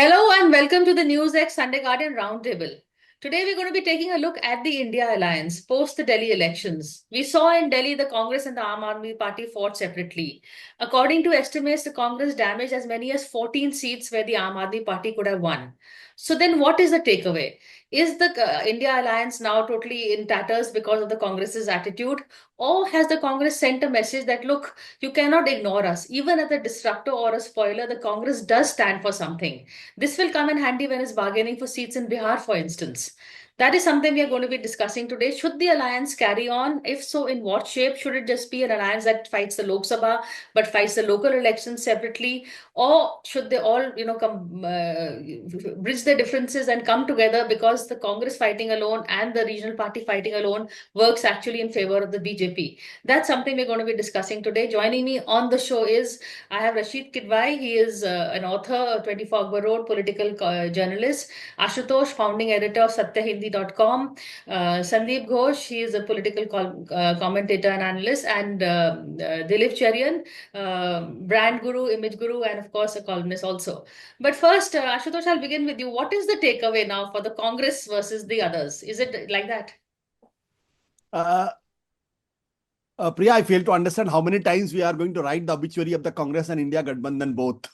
Hello and welcome to the NewsX Sunday Guardian Roundtable. Today we're going to be taking a look at the India alliance post the Delhi elections. We saw in Delhi the Congress and the Aam Aadmi Party fought separately. According to estimates, the Congress damaged as many as 14 seats where the Aam Aadmi Party could have won. So then what is the takeaway? Is the India alliance now totally in tatters because of the Congress's attitude? Or has the Congress sent a message that, look, you cannot ignore us. Even as a disruptor or a spoiler, the Congress does stand for something. This will come in handy when it's bargaining for seats in Bihar, for instance. That is something we are going to be discussing today. Should the alliance carry on? If so, in what shape? Should it just be an alliance that fights the Lok Sabha but fights the local elections separately? Or should they all, bridge their differences and come together because the Congress fighting alone and the regional party fighting alone works actually in favor of the BJP? That's something we're going to be discussing today. Joining me on the show is I have Rasheed Kidwai. He is an author, a 24 Akbar Road political journalist. Ashutosh, founding editor of satyahindi.com. Sandip Ghose, he is a political commentator and analyst. And Dilip Cherian, brand guru, image guru, and of course a columnist also. But first, Ashutosh, I'll begin with you. What is the takeaway now for the Congress versus the others? Is it like that? Uh, Priya, I fail to understand how many times we are going to write the obituary of the Congress and India Gadbandhan both.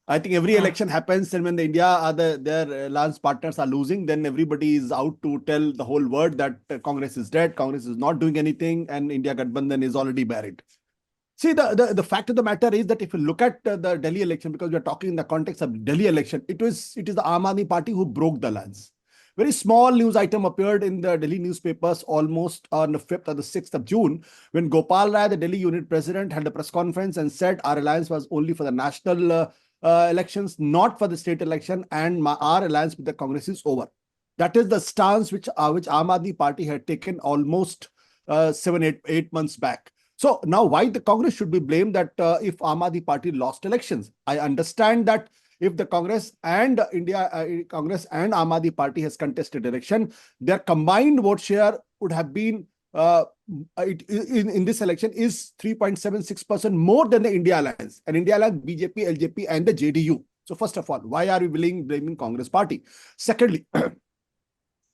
I think every election happens, and when the India their alliance partners are losing, then everybody is out to tell the whole world that Congress is dead, Congress is not doing anything, and India Gadbandhan is already buried. See, the fact of the matter is that if you look at the Delhi election, because we are talking in the context of Delhi election, it is the Aam Aadmi Party who broke the alliance. Very small news item appeared in the Delhi newspapers almost on the 5th or the 6th of June, when Gopal Rai, the Delhi unit president, held a press conference and said our alliance was only for the national elections, not for the state election, and our alliance with the Congress is over. That is the stance which Aam Aadmi Party had taken almost 8 months back. So now why the Congress should be blamed that if Aam Aadmi Party lost elections? I understand that if the Congress and Congress and Aam Aadmi Party has contested election, their combined vote share would have been in this election is 3.76% more than the India Alliance. And India Alliance, BJP, LJP and the JDU. So first of all, why are we blaming Congress Party? Secondly,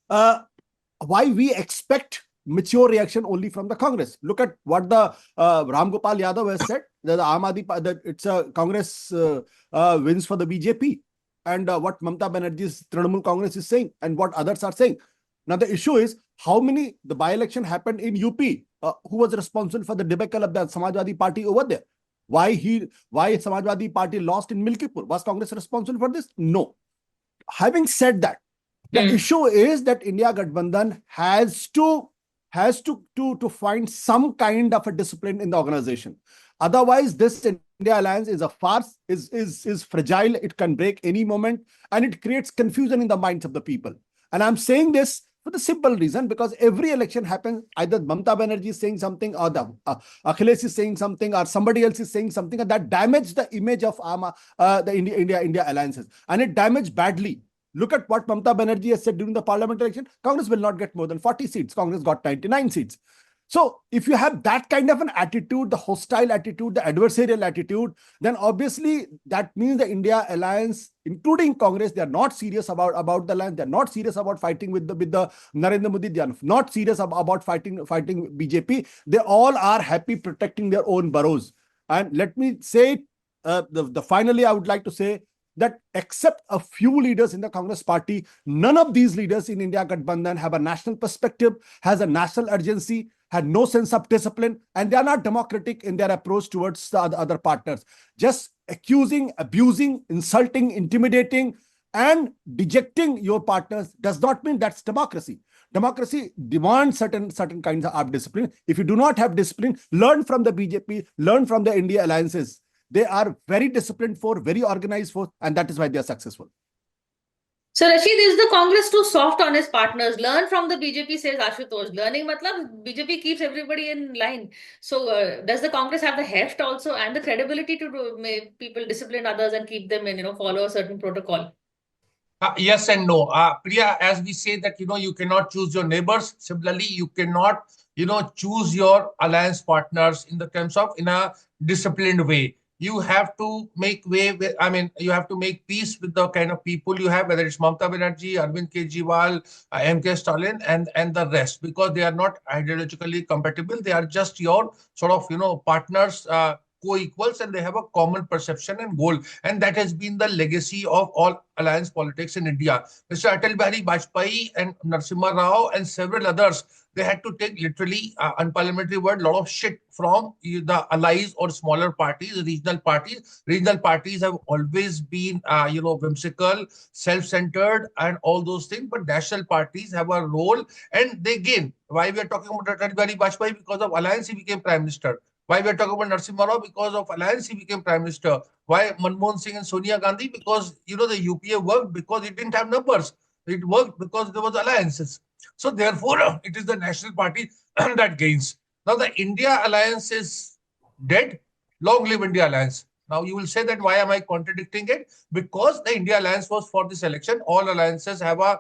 why we expect mature reaction only from the Congress? Look at what the Ram Gopal Yadav has said. That the Aam Aadmi, that it's a Congress wins for the BJP, and what Mamata Banerjee's Trinamool Congress is saying, and what others are saying. Now the issue is how many the by-election happened in UP. Who was responsible for the debacle of the Samajwadi Party over there? Why Samajwadi Party lost in Milkipur? Was Congress responsible for this? No. Having said that, the issue is that India Gadbandhan has to find some kind of a discipline in the organization. Otherwise, this India alliance is a farce, is fragile, it can break any moment, and it creates confusion in the minds of the people. And I'm saying this for the simple reason, because every election happens, either Mamata Banerjee is saying something, or the Akhilesh is saying something, or somebody else is saying something, and that damage the image of the India alliances. And it damaged badly. Look at what Mamata Banerjee has said during the parliament election. Congress will not get more than 40 seats. Congress got 99 seats. So if you have that kind of an attitude, the hostile attitude, the adversarial attitude, then obviously that means the India alliance, including Congress, they are not serious about the alliance. They are not serious about fighting with the Narendra Modi. They are not serious about fighting BJP. They all are happy protecting their own boroughs. And let me say, finally, I would like to say that except a few leaders in the Congress party, none of these leaders in India Gadbandhan have a national perspective, has a national urgency, had no sense of discipline, and they are not democratic in their approach towards the other partners. Just accusing, abusing, insulting, intimidating, and dejecting your partners does not mean that's democracy. Democracy demands certain kinds of discipline. If you do not have discipline, learn from the BJP, learn from the India alliances. They are very disciplined force, very organized force, and that is why they are successful. So Rasheed, is the Congress too soft on its partners? Learn from the BJP, says Ashutosh. Learning matlab BJP keeps everybody in line. So does the Congress have the heft also and the credibility to make people discipline others and keep them in, follow a certain protocol? Yes and no. Priya, as we say that, you cannot choose your neighbors. Similarly, you cannot, choose your alliance partners in the terms of in a disciplined way. you have to make way with, I mean, you have to make peace with the kind of people you have, whether it's Mamata Banerjee, Arvind Kejriwal, MK Stalin, and the rest, because they are not ideologically compatible. They are just your sort of, partners, co-equals, and they have a common perception and goal. And that has been the legacy of all alliance politics in India. Mr. Atal Bihari Vajpayee and Narasimha Rao and several others, they had to take literally, unparliamentary word, lot of shit from the allies or smaller parties, regional parties. Regional parties have always been, whimsical, self-centered, and all those things. But national parties have a role, and they gain. Why we are talking about Atal Bihari Vajpayee? Because of alliance, he became prime minister. Why we are talking about Narasimha Rao? Because of alliance, he became prime minister. Why Manmohan Singh and Sonia Gandhi? Because the UPA worked because it didn't have numbers. It worked because there was alliances. So therefore, it is the national party that gains. Now the India alliance is dead. Long live India alliance. Now you will say that why am I contradicting it? Because the India alliance was for this election. All alliances have a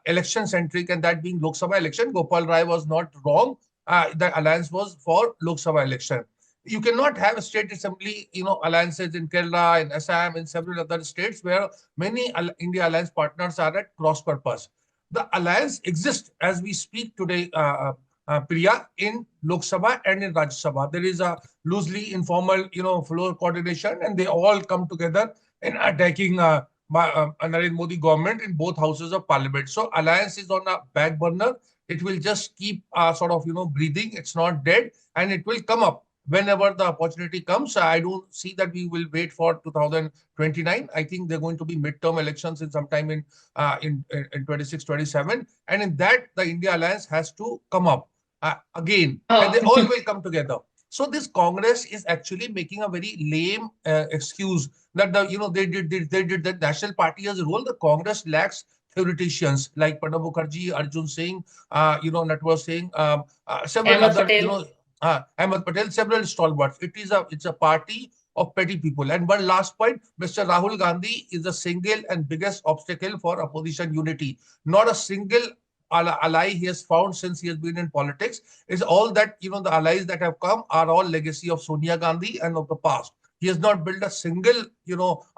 election centric, and that being Lok Sabha election. Gopal Rai was not wrong. The alliance was for Lok Sabha election. You cannot have state assembly, alliances in Kerala, in Assam, in several other states where many India alliance partners are at cross purpose. The alliance exists as we speak today, Priya, in Lok Sabha and in Rajya Sabha. There is a loosely informal, floor coordination, and they all come together in attacking Narendra Modi government in both houses of parliament. So alliance is on a back burner. It will just keep sort of, breathing. It's not dead, and it will come up whenever the opportunity comes. I don't see that we will wait for 2029. I think they're going to be midterm elections in sometime in 26, 27. And in that, the India Alliance has to come up again, and they all will come together. So this Congress is actually making a very lame excuse that they did the national party as a role. The Congress lacks theoreticians like Pranab Mukherjee, Arjun Singh, Natwar Singh, several Ahmed other, Patel. Ahmed Patel, several stalwarts. It's a party of petty people. And one last point, Mr. Rahul Gandhi is the single and biggest obstacle for opposition unity. Not a single ally he has found since he has been in politics. Is all that, the allies that have come are all legacy of Sonia Gandhi and of the past. He has not built a single,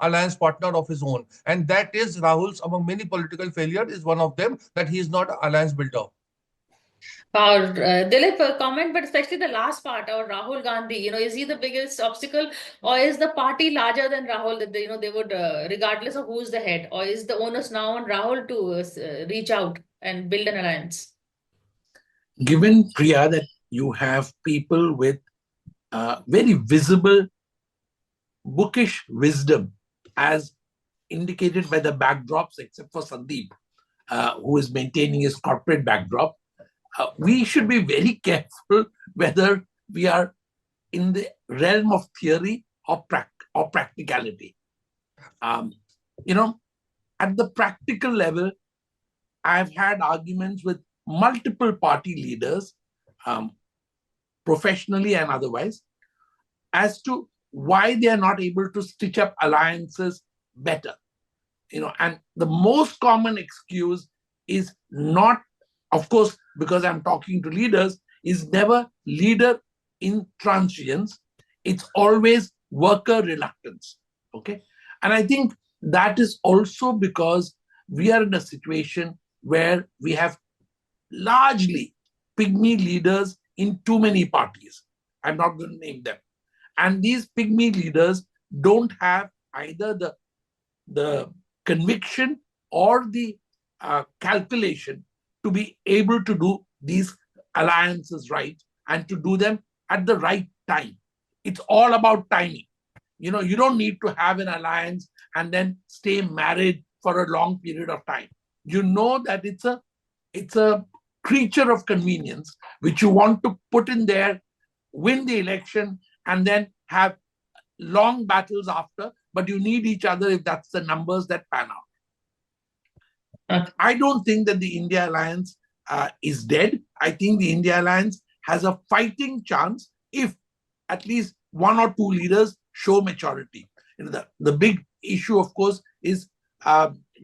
alliance partner of his own. And that is Rahul's, among many political failures, is one of them, that he is not an alliance builder. Dilip, comment, but especially the last part, or Rahul Gandhi, is he the biggest obstacle, or is the party larger than Rahul that they would, regardless of who's the head, or is the onus now on Rahul to reach out and build an alliance? Given, Priya, that you have people with very visible bookish wisdom, as indicated by the backdrops, except for Sandip, who is maintaining his corporate backdrop, we should be very careful whether we are in the realm of theory or practicality. At the practical level, I've had arguments with multiple party leaders, professionally and otherwise, as to why they are not able to stitch up alliances better. And the most common excuse is not, of course, because I'm talking to leaders, is never leader intransigence. It's always worker reluctance. Okay. And I think that is also because we are in a situation where we have largely pygmy leaders in too many parties. I'm not going to name them. And these pygmy leaders don't have either the conviction or the calculation to be able to do these alliances right and to do them at the right time. It's all about timing. You don't need to have an alliance and then stay married for a long period of time. You know that it's a creature of convenience which you want to put in there, win the election, and then have long battles after, but you need each other if that's the numbers that pan out. I don't think that the India Alliance is dead. I think the India Alliance has a fighting chance if at least one or two leaders show maturity. The big issue, of course, is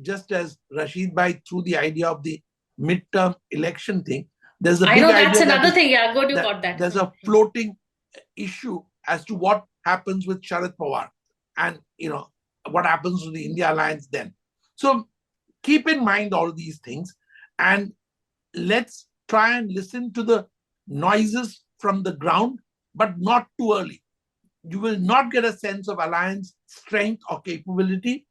just as Rasheed Bhai threw the idea of the midterm election thing, there's a big idea. I know that's another thing. Yeah, good, you got that. There's a floating issue as to what happens with Sharad Pawar, and what happens to the India alliance then. So keep in mind all these things, and let's try and listen to the noises from the ground, but not too early. You will not get a sense of alliance strength or capability,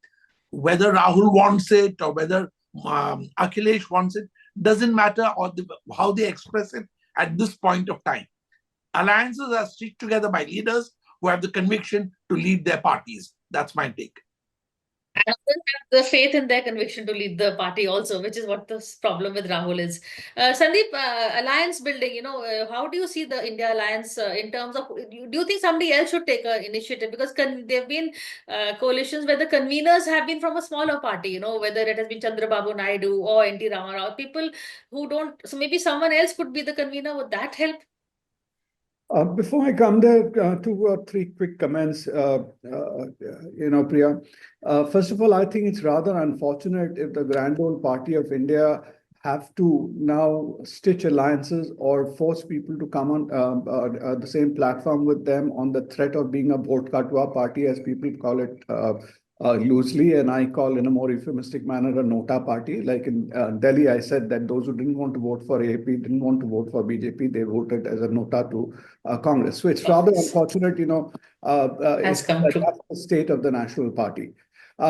whether Rahul wants it or whether Akhilesh wants it, doesn't matter, or how they express it at this point of time. Alliances are stitched together by leaders who have the conviction to lead their parties. That's my take. And others have the faith in their conviction to lead the party also, which is what the problem with Rahul is. Sandeep, alliance building, how do you see the India alliance in terms of, do you think somebody else should take an initiative? Because there have been coalitions where the conveners have been from a smaller party, whether it has been Chandrababu Naidu or N.T. Ramarao, people who don't, so maybe someone else could be the convener. Would that help? Before I come there, 2 or 3 quick comments, Priya. First of all, I think it's rather unfortunate if the grand old party of India have to now stitch alliances or force people to come on the same platform with them on the threat of being a vote katwa party, as people call it loosely, and I call in a more euphemistic manner a nota party. Like in Delhi, I said that those who didn't want to vote for AP, didn't want to vote for BJP, they voted as a nota to Congress. So it's rather unfortunate, Has come true. that's the state of the National Party.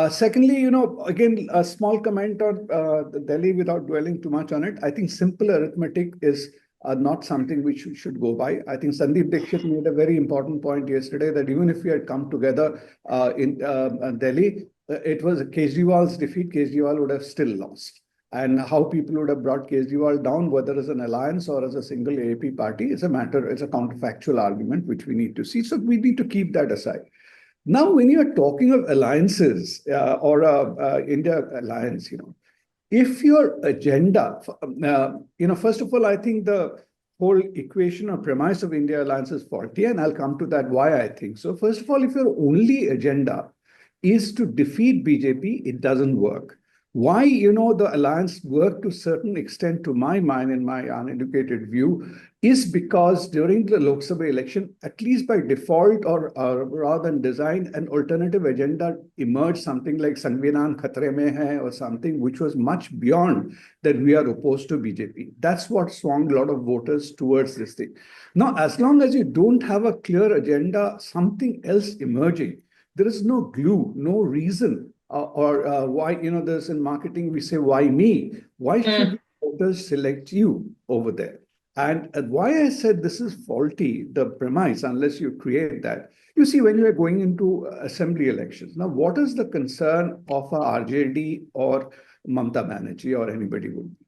Secondly, again, a small comment on the Delhi without dwelling too much on it. I think simple arithmetic is not something which should go by. I think Sandip Dixit made a very important point yesterday that even if we had come together in Delhi, it was Kejriwal's defeat. Kejriwal would have still lost. And how people would have brought Kejriwal down, whether as an alliance or as a single AAP party, is a counterfactual argument which we need to see. So we need to keep that aside. Now, when you are talking of alliances or India alliance, if your agenda, first of all, I think the whole equation or premise of India alliance is faulty, and I'll come to that why I think so. First of all, if your only agenda is to defeat BJP, it doesn't work. Why, the alliance worked to a certain extent, to my mind, in my uneducated view, is because during the Lok Sabha election, at least by default or rather than design, an alternative agenda emerged, something like Sanvinan Khatre Mein Hai or something, which was much beyond that we are opposed to BJP. That's what swung a lot of voters towards this thing. Now, as long as you don't have a clear agenda, something else emerging, there is no glue, no reason. Why, there's in marketing, we say, why me? Why should voters select you over there? And why I said this is faulty, the premise, unless you create that. You see, when you are going into assembly elections, now what is the concern of a RJD or Mamta Banerjee or anybody would be?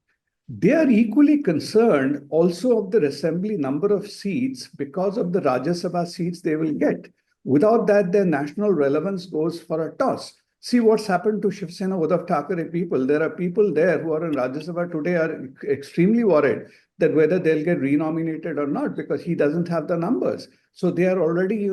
They are equally concerned also of the assembly number of seats because of the Rajya Sabha seats they will get. Without that, their national relevance goes for a toss. See what's happened to Shiv Sena Uddhav Thackeray people. There are people there who are in Rajya Sabha today are extremely worried that whether they'll get renominated or not because he doesn't have the numbers. So they are already,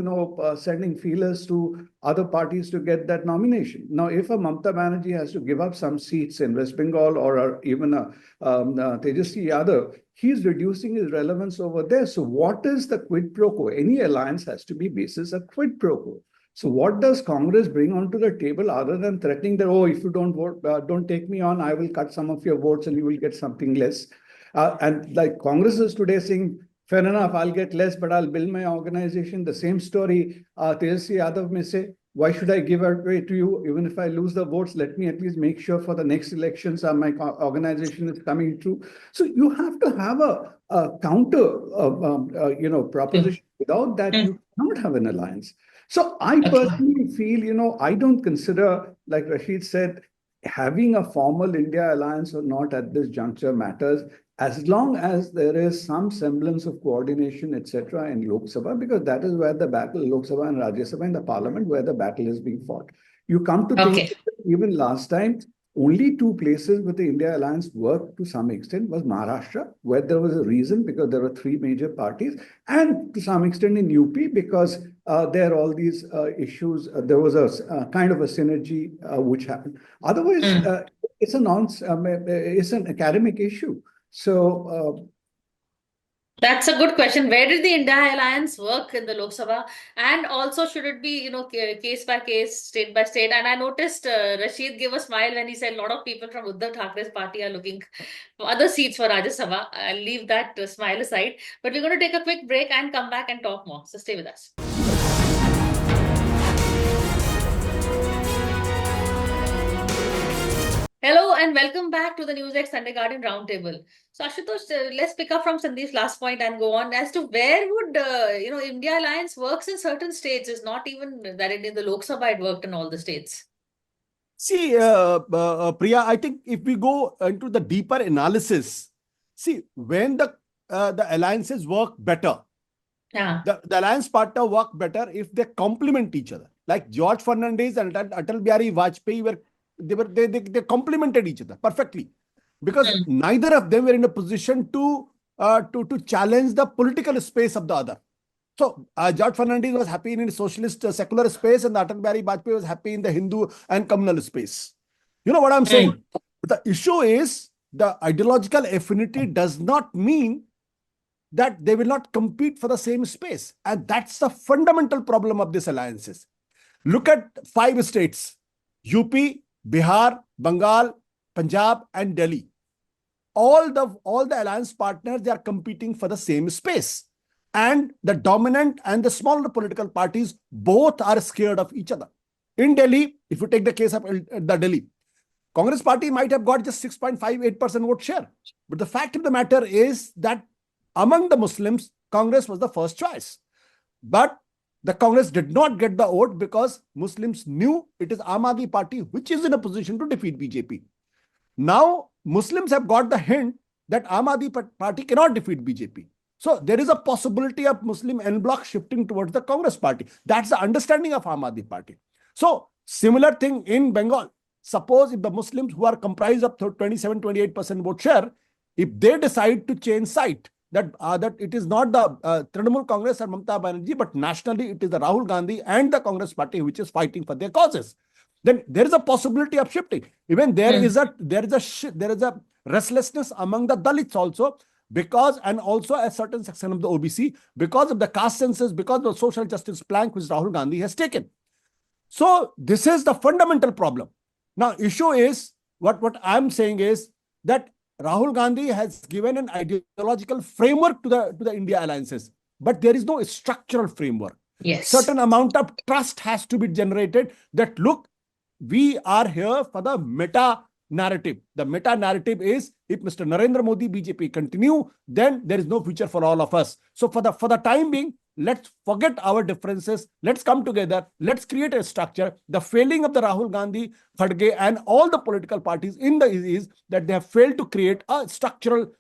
sending feelers to other parties to get that nomination. Now, if a Mamta Banerjee has to give up some seats in West Bengal or even a Tejasvi Yadav, he's reducing his relevance over there. So what is the quid pro quo? Any alliance has to be basis a quid pro quo. So what does Congress bring onto the table other than threatening that, if you don't vote, don't take me on, I will cut some of your votes and you will get something less. And like Congress is today saying, fair enough, I'll get less, but I'll build my organization. The same story, Tejasvi Yadav may say, why should I give away to you? Even if I lose the votes, let me at least make sure for the next elections my organization is coming through. So you have to have a counter, proposition. Without that, you cannot have an alliance. So I personally feel, I don't consider, like Rasheed said, having a formal India alliance or not at this juncture matters, as long as there is some semblance of coordination, etc., in Lok Sabha, because that is where the battle, Lok Sabha and Rajya Sabha, in the parliament, where the battle is being fought. You come to think, even last time, only 2 places with the India alliance worked to some extent was Maharashtra, where there was a reason because there were 3 major parties, and to some extent in UP because there are all these issues. There was a kind of a synergy which happened. Otherwise, it's an academic issue. So That's a good question. Where did the India alliance work in the Lok Sabha? And also, should it be, case by case, state by state? And I noticed Rasheed gave a smile when he said a lot of people from Uddhav Thackeray's party are looking for other seats for Rajya Sabha. I'll leave that smile aside. But we're going to take a quick break and come back and talk more. So stay with us. Hello and welcome back to the NewsX Sunday Garden Roundtable. So Ashutosh, let's pick up from Sandeep's last point and go on as to where would India Alliance works in certain states. Is not even that in the Lok Sabha it worked in all the states. See, Priya, I think if we go into the deeper analysis, see, when the alliances work better, Yeah. the alliance partner work better if they complement each other. Like George Fernandez and Atal Bihari Vajpayee they complemented each other perfectly, because neither of them were in a position to challenge the political space of the other. So George Fernandez was happy in the socialist secular space, and Atal Bihari Vajpayee was happy in the Hindu and communal space. You know what I'm saying? But the issue is the ideological affinity does not mean that they will not compete for the same space. And that's the fundamental problem of these alliances. Look at 5 states: UP, Bihar, Bengal, Punjab, and Delhi. All the alliance partners, they are competing for the same space. And the dominant and the smaller political parties both are scared of each other. In Delhi, if you take the case of the Delhi, Congress party might have got just 6.58% vote share. But the fact of the matter is that among the Muslims, Congress was the first choice. But the Congress did not get the vote because Muslims knew it is Aam Aadmi Party which is in a position to defeat BJP. Now, Muslims have got the hint that Aam Aadmi Party cannot defeat BJP. So there is a possibility of Muslim en bloc shifting towards the Congress party. That's the understanding of Aam Aadmi Party. So similar thing in Bengal. Suppose if the Muslims who are comprised of 27-28% vote share, if they decide to change side, that it is not the Trinamool Congress or Mamata Banerjee, but nationally it is the Rahul Gandhi and the Congress party which is fighting for their causes, then there is a possibility of shifting. Even there is a restlessness among the Dalits also, because, and also a certain section of the OBC, because of the caste census, because of the social justice plank which Rahul Gandhi has taken. So this is the fundamental problem. Now, issue is, what I'm saying is that Rahul Gandhi has given an ideological framework to the India alliances, but there is no structural framework. Yes. Certain amount of trust has to be generated that, look, we are here for the meta narrative. The meta narrative is, if Mr. Narendra Modi BJP continue, then there is no future for all of us. So for the time being, let's forget our differences. Let's come together. Let's create a structure. The failing of the Rahul Gandhi, Khadge, and all the political parties is that they have failed to create a structural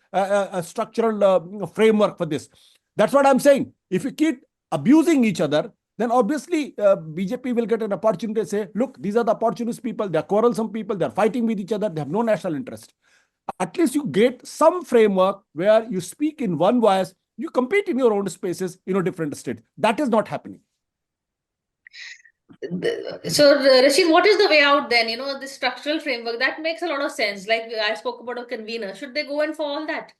framework for this. That's what I'm saying. If you keep abusing each other, then obviously BJP will get an opportunity to say, look, these are the opportunist people, they're quarrelsome people, they're fighting with each other, they have no national interest. At least you get some framework where you speak in one voice, you compete in your own spaces, different states. That is not happening. So, Rasheed, what is the way out then? The structural framework, that makes a lot of sense. Like I spoke about a convener. Should they go in for all that?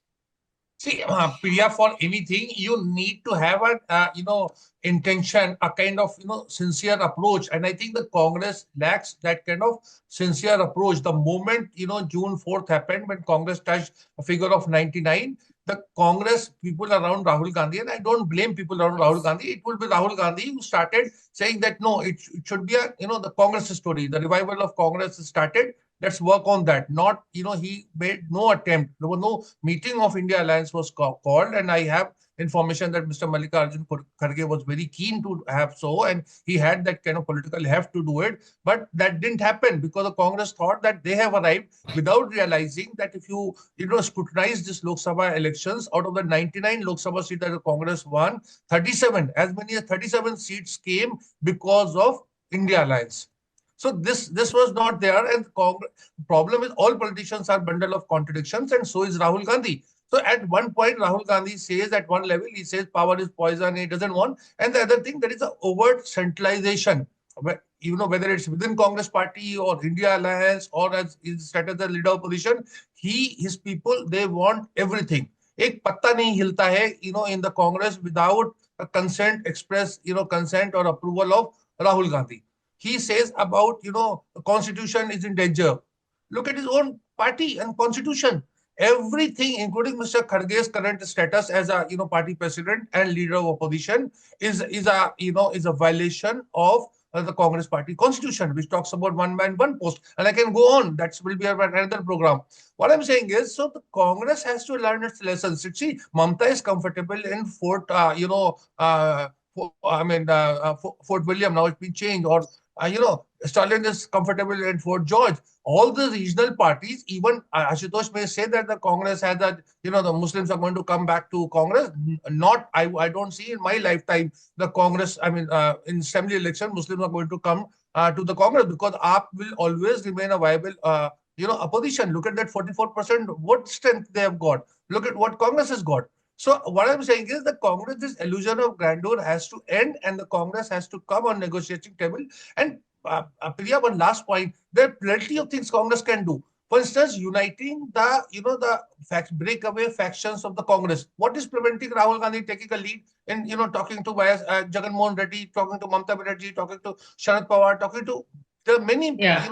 See, Priya, for anything, you need to have a, intention, a kind of, sincere approach. And I think the Congress lacks that kind of sincere approach. The moment, June 4th happened, when Congress touched a figure of 99, the Congress people around Rahul Gandhi, and I don't blame people around Rahul Gandhi, it will be Rahul Gandhi who started saying that, no, it should be the Congress story. The revival of Congress started. Let's work on that. Not, he made no attempt. There was no meeting of India Alliance was called. And I have information that Mr. Mallikarjun Kharge was very keen to have so, and he had that kind of political heft to do it. But that didn't happen because the Congress thought that they have arrived without realizing that if you, scrutinize this Lok Sabha elections, out of the 99 Lok Sabha seats that the Congress won, 37, as many as 37 seats came because of India Alliance. So this was not there, and problem is all politicians are bundle of contradictions, and so is Rahul Gandhi. So at one point, Rahul Gandhi says at one level, he says power is poison, he doesn't want. And the other thing, there is an overt centralization, whether it's within Congress party or India Alliance or as his status as leader of opposition, his people, they want everything. एक पत्ता नहीं हिलता है, in the Congress without a consent express, consent or approval of Rahul Gandhi. He says about, the constitution is in danger. Look at his own party and constitution. Everything, including Mr. Kharge's current status as a, party president and leader of opposition, is a violation of the Congress Party constitution, which talks about one man, one post. And I can go on. That will be another program. What I'm saying is, so the Congress has to learn its lessons. See, Mamta is comfortable in Fort William. Now it's been changed. Or, Stalin is comfortable in Fort George. All the regional parties, even Ashutosh may say that the Congress has that, the Muslims are going to come back to Congress. Not, I don't see in my lifetime the Congress, in assembly election, Muslims are going to come to the Congress, because AAP will always remain a viable, opposition. Look at that 44% vote strength they have got. Look at what Congress has got. So what I'm saying is the Congress, this illusion of grandeur has to end, and the Congress has to come on negotiating table. And Priya, one last point. There are plenty of things Congress can do. For instance, uniting the breakaway factions of the Congress. What is preventing Rahul Gandhi taking a lead in, talking to Jagan Mohan Reddy, talking to Mamta Banerjee, talking to Sharad Pawar, talking to, there are many, Yeah.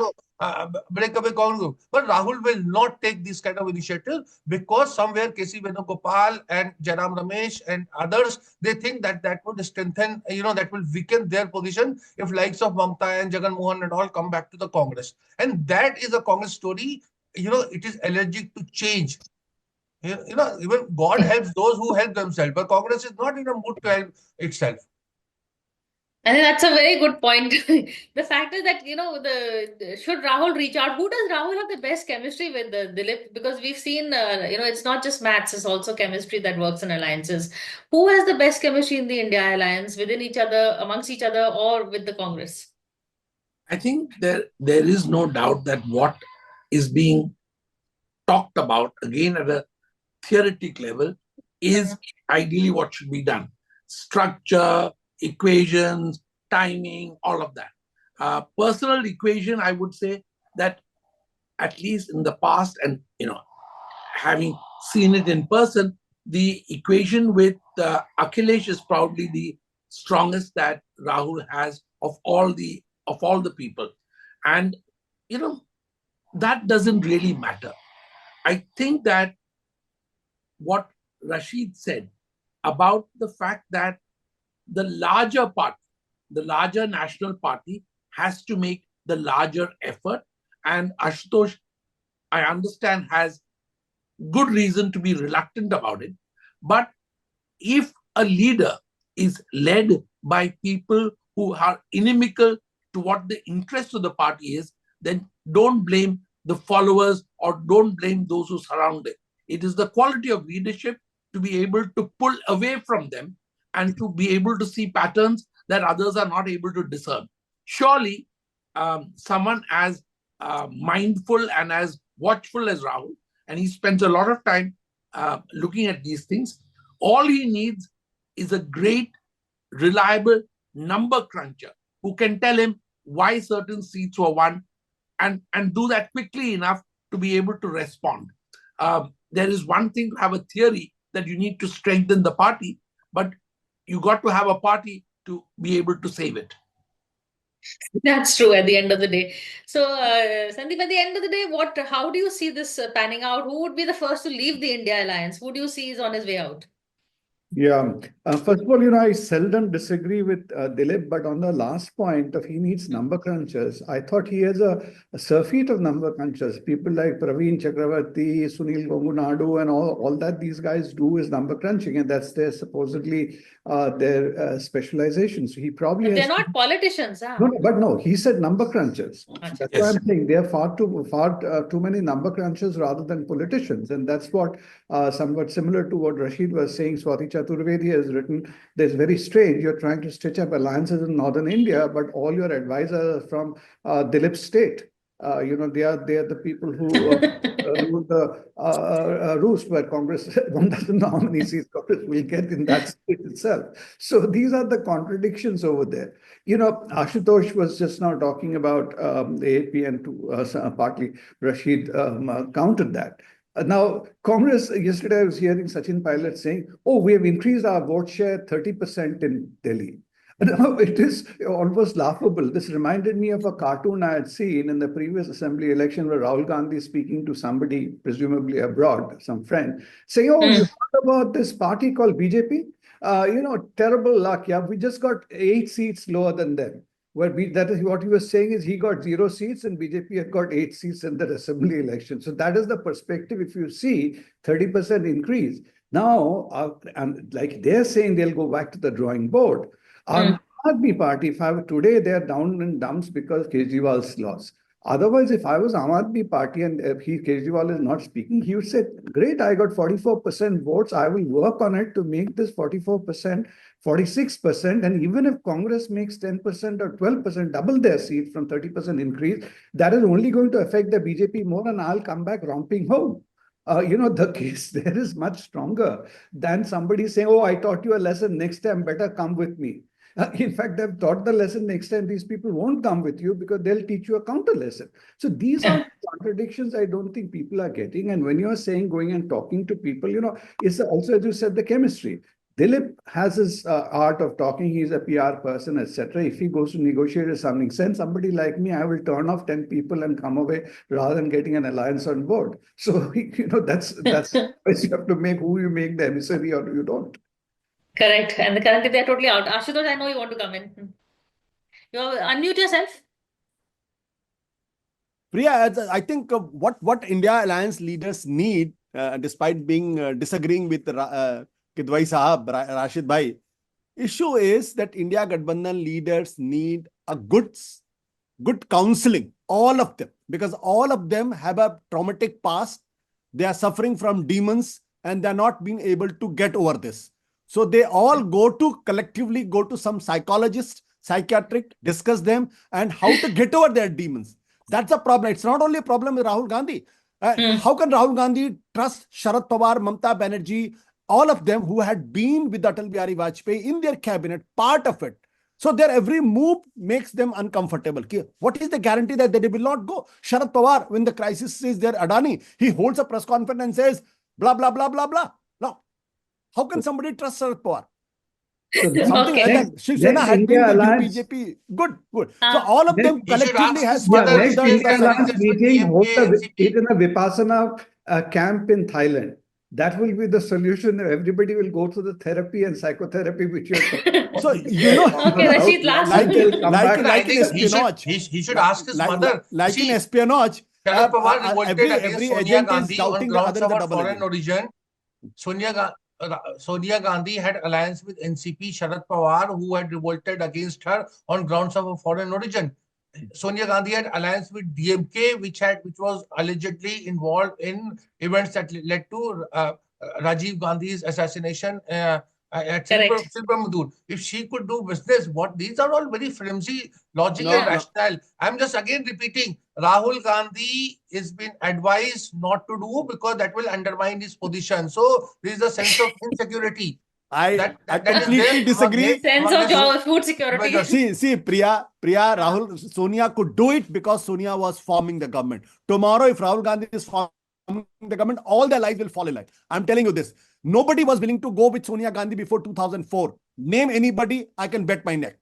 breakaway Congress. But Rahul will not take this kind of initiative, because somewhere KC Venugopal and Jairam Ramesh and others, they think that that would strengthen, that will weaken their position if likes of Mamta and Jagan Mohan and all come back to the Congress. And that is a Congress story. It is allergic to change. Even God helps those who help themselves, but Congress is not in a mood to help itself. I think that's a very good point. The fact is that, should Rahul reach out? Who does Rahul have the best chemistry with, Dilip? Because we've seen, it's not just maths, it's also chemistry that works in alliances. Who has the best chemistry in the India alliance, within each other, amongst each other, or with the Congress? I think there is no doubt that what is being talked about, again at a theoretic level, is ideally what should be done. Structure, equations, timing, all of that. Personal equation, I would say that at least in the past, and having seen it in person, the equation with Akhilesh is probably the strongest that Rahul has of all the people. And that doesn't really matter. I think that what Rasheed said about the fact that the larger party, the larger national party, has to make the larger effort. And Ashutosh, I understand, has good reason to be reluctant about it. But if a leader is led by people who are inimical to what the interest of the party is, then don't blame the followers or don't blame those who surround it. It is the quality of leadership to be able to pull away from them and to be able to see patterns that others are not able to discern. Surely, someone as mindful and as watchful as Rahul, and he spends a lot of time looking at these things, all he needs is a great, reliable number cruncher who can tell him why certain seats were won, and do that quickly enough to be able to respond. There is one thing to have a theory that you need to strengthen the party, but you got to have a party to be able to save it. That's true at the end of the day. So, Sandip, at the end of the day, how do you see this panning out? Who would be the first to leave the India alliance? Who do you see is on his way out? Yeah. First of all, I seldom disagree with Dilip, but on the last point of he needs number crunchers, I thought he has a surfeit of number crunchers. People like Praveen Chakravarti, Sunil Gongunadu, and all that these guys do is number crunching, and that's their supposedly their specialization. So he probably But has. they're not politicians, huh? No, he said number crunchers. Achha. That's why I'm saying there are far too many number crunchers rather than politicians, and that's what somewhat similar to what Rasheed was saying. Swati Chaturvedi has written. There's very strange. You're trying to stitch up alliances in northern India, but all your advisors are from Dilip's state. They are the people who rule the roost where Congress. One doesn't know how many seats Congress will get in that state itself. So these are the contradictions over there. Ashutosh was just now talking about the AP, and partly Rasheed countered that. Now, Congress, yesterday I was hearing Sachin Pilot saying, oh, we have increased our vote share 30% in Delhi. Now, it is almost laughable. This reminded me of a cartoon I had seen in the previous assembly election where Rahul Gandhi is speaking to somebody, presumably abroad, some friend, saying, oh, you heard about this party called BJP? Terrible luck. Yeah, we just got 8 seats lower than them. That is what he was saying is he got 0 seats and BJP had got 8 seats in the assembly election. So that is the perspective. If you see 30% increase now, and like they're saying they'll go back to the drawing board. Aam Aadmi Party, if I were today, they're down in dumps because Kejriwal's lost. Otherwise, if I was Aam Aadmi Party and Kejriwal is not speaking, he would say, great, I got 44% votes. I will work on it to make this 44%, 46%. And even if Congress makes 10% or 12%, double their seat from 30% increase, that is only going to affect the BJP more and I'll come back romping home. The case there is much stronger than somebody saying, oh, I taught you a lesson, next time better come with me. In fact, I've taught the lesson, next time these people won't come with you because they'll teach you a counter lesson. So these are contradictions I don't think people are getting. And when you're saying going and talking to people, it's also, as you said, the chemistry. Dilip has his art of talking. He's a PR person, etc. If he goes to negotiate or something, send somebody like me, I will turn off 10 people and come away rather than getting an alliance on board. So, that's you have to make who you make the emissary or you don't. Correct. And currently they're totally out. Ashutosh, I know you want to come in. You unmute yourself. Priya, I think what India Alliance leaders need, despite being disagreeing with Kidwai Sahab, Rasheed Bhai, issue is that India Gadbandhan leaders need a good counseling, all of them, because all of them have a traumatic past. They are suffering from demons and they're not being able to get over this. So they all collectively go to some psychologist, psychiatric, discuss them and how to get over their demons. That's a problem. It's not only a problem with Rahul Gandhi. How can Rahul Gandhi trust Sharad Pawar, Mamata Banerjee, all of them who had been with Atal Bihari Vajpayee in their cabinet, part of it? So their every move makes them uncomfortable. What is the guarantee that they will not go? Sharad Pawar, when the crisis is there, Adani, he holds a press conference and says, blah, blah, blah, blah, blah. Now, how can somebody trust Sharad Pawar? So something like that. Shiv Sena had been with BJP. Good. So all of them collectively has next India Alliance meeting, hold it in a Vipassana camp in Thailand. That will be the solution. Everybody will go to the therapy and psychotherapy which you're talking about. So, okay, Rasheed, last like in espionage. He should ask his mother. Like in espionage, Sharad Pawar revolted every against Sonia agent Gandhi is doubting on the other grounds in the of double foreign agent. origin. Sonia Gandhi had alliance with NCP Sharad Pawar, who had revolted against her on grounds of a foreign origin. Sonia Gandhi had alliance with DMK, which was allegedly involved in events that led to Rajiv Gandhi's assassination at Silpamadur. If she could do business, these are all very flimsy logic and rationale. I'm just again repeating, Rahul Gandhi is being advised not to do because that will undermine his position. So there is a sense of insecurity. I completely disagree. Sense of food security. See, Priya, Rahul, Sonia could do it because Sonia was forming the government. Tomorrow, if Rahul Gandhi is forming the government, all their lives will fall in line. I'm telling you this. Nobody was willing to go with Sonia Gandhi before 2004. Name anybody, I can bet my neck.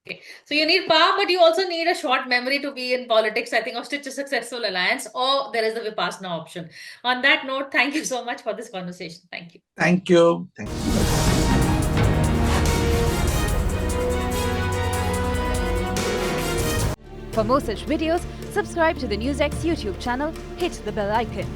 Okay. So you need power, but you also need a short memory to be in politics, I think, or stitch a successful alliance, or there is the Vipassana option. On that note, thank you so much for this conversation. Thank you. Thank you. For more such videos, subscribe to the NewsX YouTube channel, hit the bell icon.